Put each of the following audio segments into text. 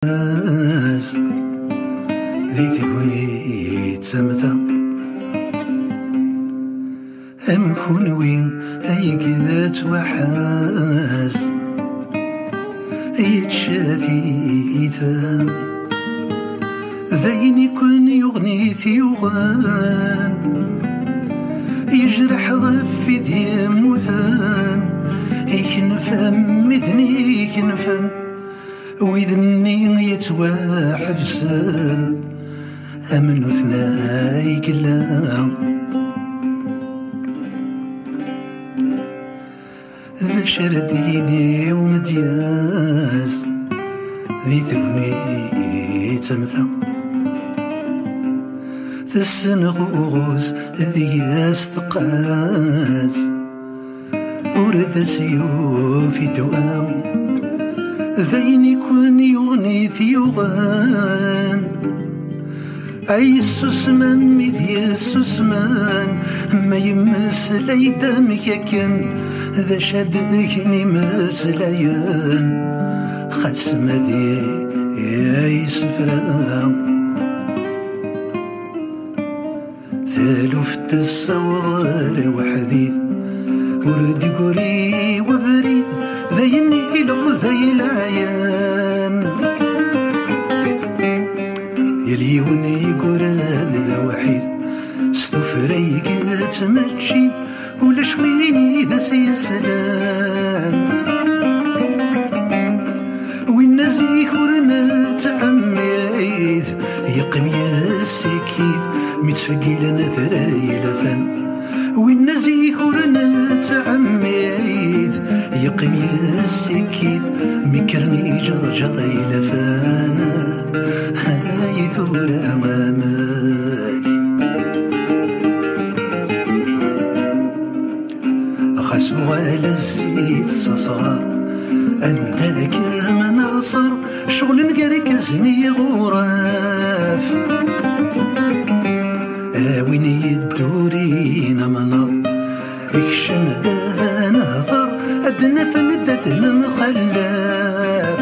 ذي تكوني تمثا أم كونوين أيقات وحاز يتشاثيثا ذين يكون يغني ثيوغان يجرح غفي ذي مثان يكنفم مذني يكنفم ويذني يتواحبسان أمن ثناي كلام ذا شرديني ومدياز ذي ثغني تمثا ذا السنغوز ذي استقاز ورد سيوفي دوام ذين يكون يغني ثيوغان أي السسمان مذي السسمان ما يمس ليدام يكن ذا شد ذكني مسليان خسم ذي يا سفران ثالوفت الصور وحديث ورد قري وبريد ذيني ذي العيان يليوني قراد ذا وحيد ستفريق تمجيد ولا شوي ذا سيسلان وين نزيك ورنا تعميد يقمي السكيد متفقيلنا ذراي لفن وين نزيك ورنا تعميد يقمي السكيد مكرني جرجر إلى فانا هاي ثور أمامي خسوا على الزيت صصغار أنداك مناصر شغل نقرك زني غراف ويني الدورين منار اكشم دا نهضر أدنى فمدد المخلاف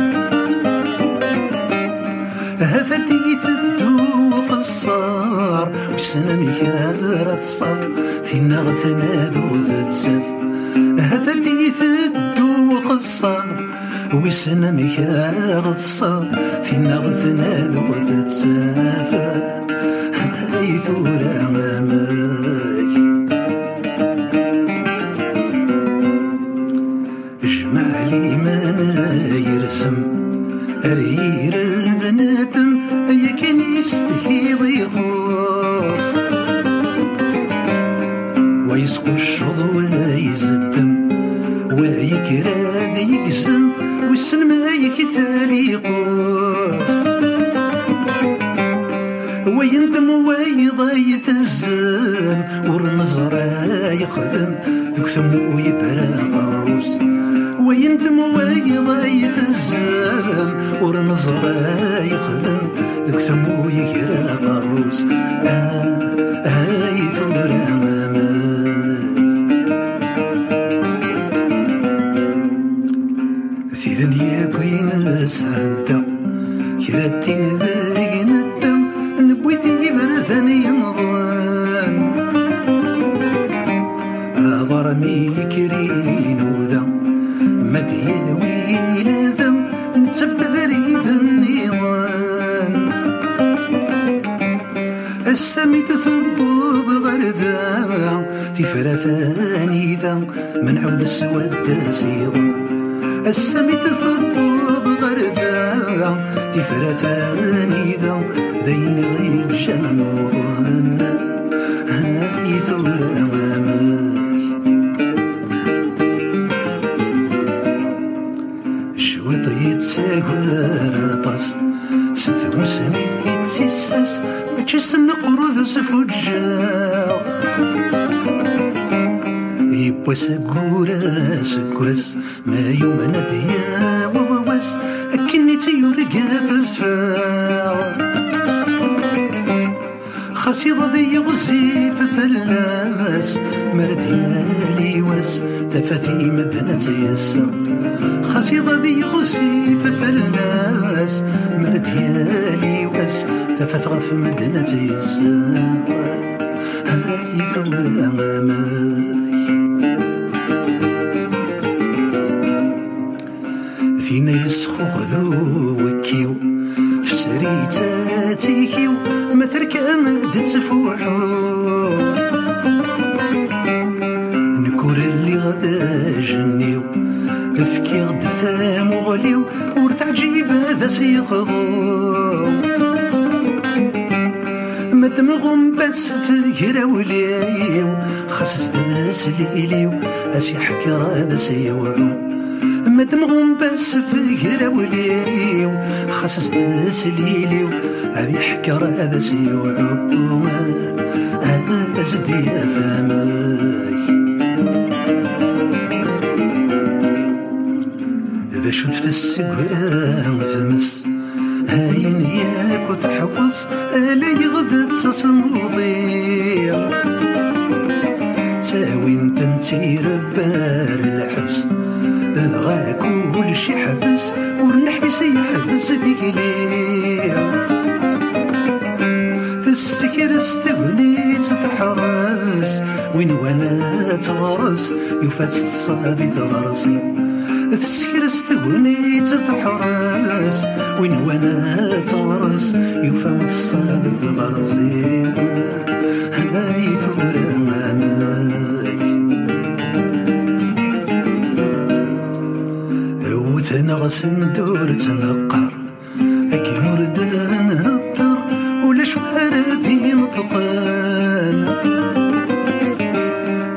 هفتي تدوق الصار وسنمي كارت صار في نغثنا ذو ذات سف هفتي تدوق الصار وسنمي كارت صار في نغثنا ذو ذات سف هاي ثور أمامي جمالي ما يرسم أرير البناتم يكن يستهيض يغوص ويسقو الشظ ويزدم ويكراد يقسم والسلم يكثر يقوس ويندم ويضايث الزم والنظرة يخدم ذوك ثمو يبرى الروس ويندم ويضايث الزم والنظرة يخدم ذوك ثمو يكرى الروس هاي ثور أمامي في ذنيا بوين سعدة كراتين ذاقنا الدم نبويتي برثاني يمضان ضرمي كرين وذا مدياوي لذا نتفت بريد النيوان السمي تثبض غرذا في فرثاني ذا من عود السود سيضا السمي تثبض غرذا في فرثاني ذا ذين غيب شنوان هاي ثور أمامي شوطيت ساقر طاس ستو سمي تساس جسم نقرض سفجاو يبوا سقورا سكواس ما يومنا ديا وواس أكني تيورقا ففاو خصيضة ذي غزي في الثلاث مرديالي وس تفاثي مدنة يسا خصيضة ذي غزي في الثلاث مرديالي وس تفاث غف مدنة يسا هاي ثور أمامي فينا يسخو ذو وكيو في سريتاتيكيو مثل كان دتفوحو نكور اللي غدا جنيو افكي غد ثام وغليو ورث عجيب هذا سيخضو مدمغم بس في الكراوليو خصص داس ليليو اسي حكر هذا سيوعو مدمغم بس في الكراوليو خصص داس ليليو هذي حكر هذا سيوعو هذا زدي فامي إذا شفت السكران ثمس هاين ياك وتحوص ألا يغذى تصمضي تاوين تنتي ربار الحبس غا كل شي حبس والنحبس يحبس ديكلي تسكر استغني تتحرس وين وانا تغرس يفات تصابي تغرسي تسكر استغني تتحرس وين وانا تغرس يفات تصابي تغرسي هاي ثور أمامي وتنغس ندور تنقر أكي مردان هطر ولا شواربي مطلقان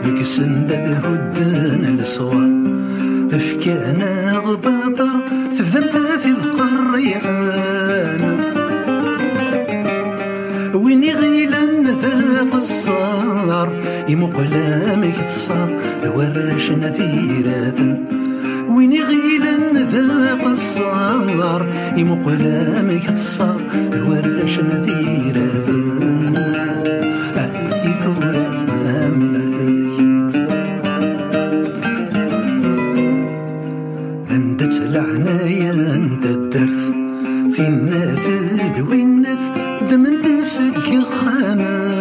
لك سندد هدان الصوان افكانا غباطر تفذم في ذقر الريحان ويني غيلان ذات الصار يمقلامك تصار ورش نذيرات ويني غيلان ذاق الصار يمقلامك تصار ورش نذيرات أي ثور أمامي أنت تلعنايا أنت الدرث في النافذ والنث دمن تنسك الخامة